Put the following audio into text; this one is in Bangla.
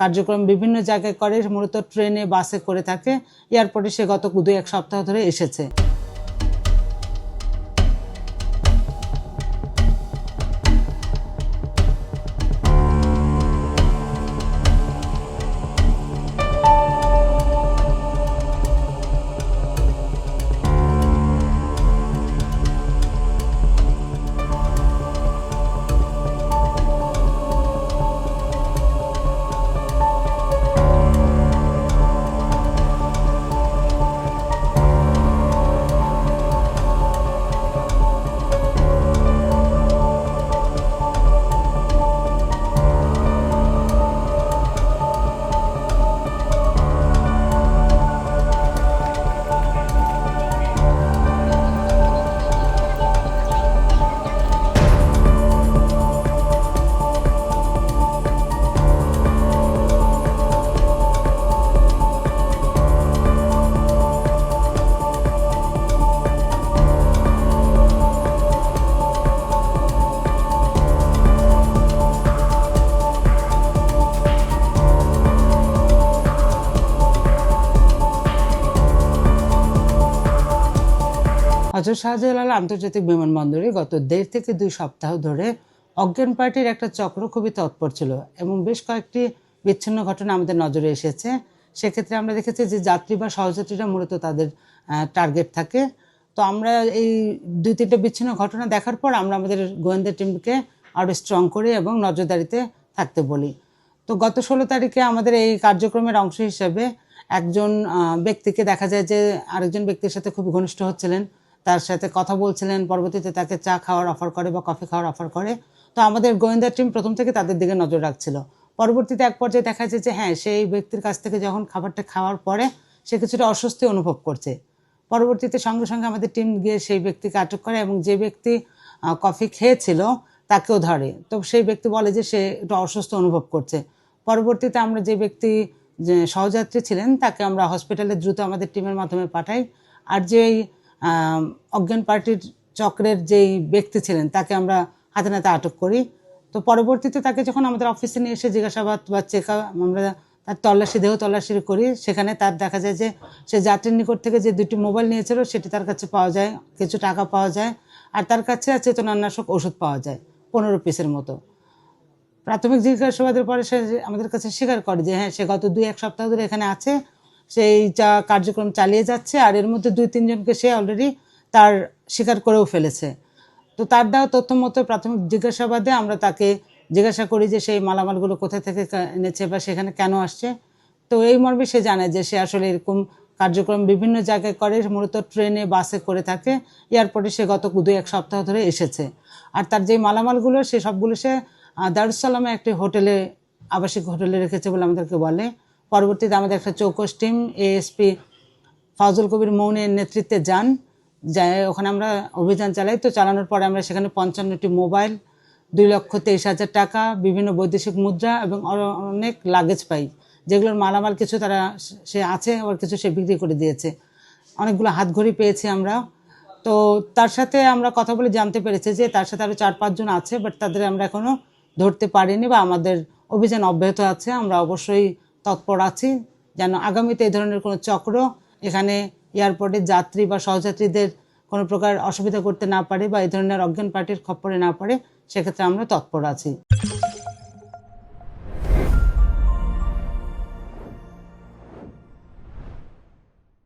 কার্যক্রম বিভিন্ন জায়গায় করে, মূলত ট্রেনে বাসে করে থাকে। এয়ারপোর্টে সে গত 2-1 সপ্তাহ ধরে এসেছে। হযরত শাহজালাল আন্তর্জাতিক বিমানবন্দরে গত 1.5 থেকে 2 সপ্তাহ ধরে অজ্ঞান পার্টির একটা চক্র খুবই তৎপর ছিল এবং বেশ কয়েকটি বিচ্ছিন্ন ঘটনা আমাদের নজরে এসেছে। সেক্ষেত্রে আমরা দেখেছি যে যাত্রী বা সহযাত্রীরা মূলত তাদের টার্গেট থাকে। তো আমরা এই 2-3টা বিচ্ছিন্ন ঘটনা দেখার পর আমরা আমাদের গোয়েন্দা টিমকে আরও স্ট্রং করি এবং নজরদারিতে থাকতে বলি। তো গত 16 তারিখে আমাদের এই কার্যক্রমের অংশ হিসেবে একজন ব্যক্তিকে দেখা যায় যে আরেকজন ব্যক্তির সাথে খুব ঘনিষ্ঠ হচ্ছিলেন, তার সাথে কথা বলছিলেন, পরবর্তীতে তাকে চা খাওয়ার অফার করে বা কফি খাওয়ার অফার করে। তো আমাদের গোয়েন্দা টিম প্রথম থেকে তাদের দিকে নজর রাখছিল। পরবর্তীতে এক পর্যায়ে দেখা যায় যে হ্যাঁ, সেই ব্যক্তির কাছ থেকে যখন খাবারটা খাওয়ার পরে সে কিছুটা অস্বস্তি অনুভব করছে। পরবর্তীতে সঙ্গে সঙ্গে আমাদের টিম গিয়ে সেই ব্যক্তিকে আটক করে এবং যে ব্যক্তি কফি খেয়েছিল তাকেও ধরে। তো সেই ব্যক্তি বলে যে সে একটু অসুস্থ অনুভব করছে। পরবর্তীতে আমরা যে ব্যক্তি যে সহযাত্রী ছিলেন তাকে আমরা হসপিটালে দ্রুত আমাদের টিমের মাধ্যমে পাঠাই। আর যেই অজ্ঞান পার্টির চক্রের যেই ব্যক্তি ছিলেন তাকে আমরা হাতে নাতে আটক করি। তো পরবর্তীতে তাকে যখন আমাদের অফিসে নিয়ে এসে জিজ্ঞাসাবাদ বা আমরা তার দেহ তল্লাশি করি, সেখানে তার দেখা যায় যে সে যাত্রীর নিকট থেকে যে 2টি মোবাইল নিয়েছিল সেটি তার কাছে পাওয়া যায়, কিছু টাকা পাওয়া যায়, আর তার কাছে চেতনানাশক ওষুধ পাওয়া যায় 15 পিসের মতো। প্রাথমিক জিজ্ঞাসাবাদের পরে সে আমাদের কাছে স্বীকার করে যে হ্যাঁ, সে গত 2-1 সপ্তাহ ধরে এখানে আছে, সেই কার্যক্রম চালিয়ে যাচ্ছে, আর এর মধ্যে 2-3 জনকে সে অলরেডি তার স্বীকার করেও ফেলেছে। তো তার দেওয়া তথ্য মতো প্রাথমিক জিজ্ঞাসাবাদে আমরা তাকে জিজ্ঞাসা করি যে সেই মালামালগুলো কোথা থেকে এনেছে বা সেখানে কেন আসছে। তো এই মর্মে সে জানায় যে সে আসলে এরকম কার্যক্রম বিভিন্ন জায়গায় করে, মূলত ট্রেনে বাসে করে থাকে। এয়ারপোর্টে সে গত 2-1 সপ্তাহ ধরে এসেছে। আর তার যে মালামালগুলো সে সবগুলো সে দারুসালামে একটি হোটেলে, আবাসিক হোটেলে রেখেছে বলে আমাদেরকে বলে। পরবর্তীতে আমাদের একটা চৌকস টিম এএসপি ফাজল কবির মৌনের নেতৃত্বে যায় ওখানে আমরা অভিযান চালাই। তো চালানোর পরে আমরা সেখানে 55টি মোবাইল, 2,23,000 টাকা, বিভিন্ন বৈদেশিক মুদ্রা এবং অনেক লাগেজ পাই, যেগুলোর মালামাল কিছু সে আছে, আবার কিছু সে বিক্রি করে দিয়েছে। অনেকগুলো হাতঘড়ি পেয়েছি আমরা। তো তার সাথে আমরা কথা বলে জানতে পেরেছি যে তার সাথে আরও 4-5 জন আছে, বাট তাদের আমরা এখনও ধরতে পারিনি বা আমাদের অভিযান অব্যাহত আছে। আমরা অবশ্যই তৎপর আছি যেন আগামীতে এই ধরনের কোনো চক্র এখানে এয়ারপোর্টের যাত্রী বা সহযাত্রীদের কোনো প্রকার অসুবিধা করতে না পারে বা এই ধরনের অজ্ঞান পার্টির খপ্পরে না পড়ে, সেক্ষেত্রে আমরা তৎপর আছি।